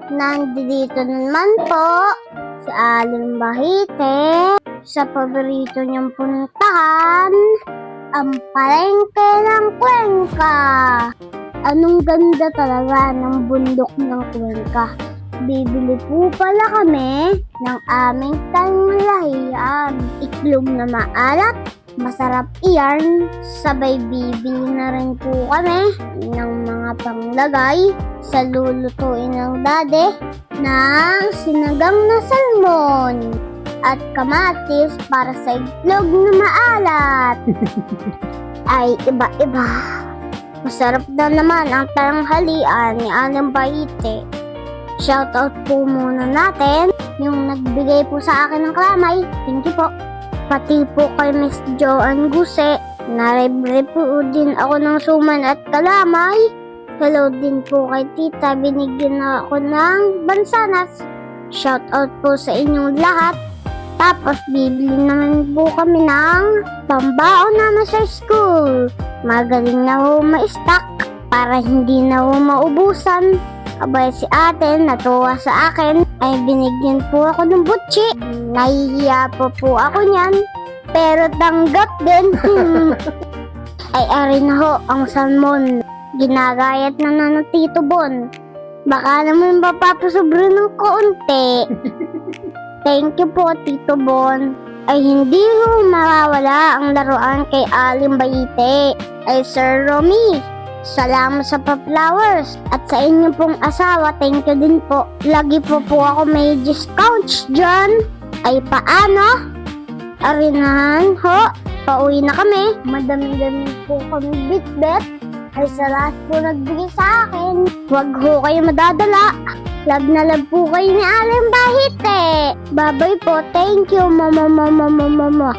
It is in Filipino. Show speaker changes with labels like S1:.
S1: Nandito naman po si Aling Bahite sa paborito niyang puntahan, ang palengke ng Cuenca. Anong ganda talaga ng bundok ng Cuenca. Bibili po pala kami ng aming tanghalian. Itlog na maalat, masarap iyan. Sabay bibili na rin po kami ng mga panglagay sa lulutuin ng dade ng sinagang na salmon at kamatis para sa itlog na maalat. Ay, iba-iba. Masarap na naman ang tanghalian ni Aling Bahite. Shoutout po muna natin yung nagbigay po sa akin ng kalamay. Thank you po. Pati po kay Miss Joanne Guse. Naribre po din ako ng suman at kalamay. Hello din po kay Tita. Binigyan ako ng bansanas. Shoutout po sa inyong lahat. Tapos bibili naman po kami ng pambaon naman sa school. Magaling na ho ma-stock para hindi na ho maubusan. Abay si ate natuwa sa akin ay binigyan po ako ng butchi. Nahihiya po ako niyan pero tanggap din. Ay arin ho ang salmon. Ginagayat na ng Tito Bon. Baka naman mapapasobra ng kaunti. Thank you po Tito Bon. Ay hindi ho mawawala ang laruan kay Aling Bahite. Ay Sir Romy, salamat sa pa-flowers. At sa inyo pong asawa, thank you din po. Lagi po ako may discounts dyan. Ay paano? Arinahan ho, pauwi na kami. Madami-dami po kami bitbit. Ay sa lahat po nagbigay sa akin. Huwag ho kayo madadala. Love na love po kayo ni Aling Bahite. Bye-bye po. Thank you, mama.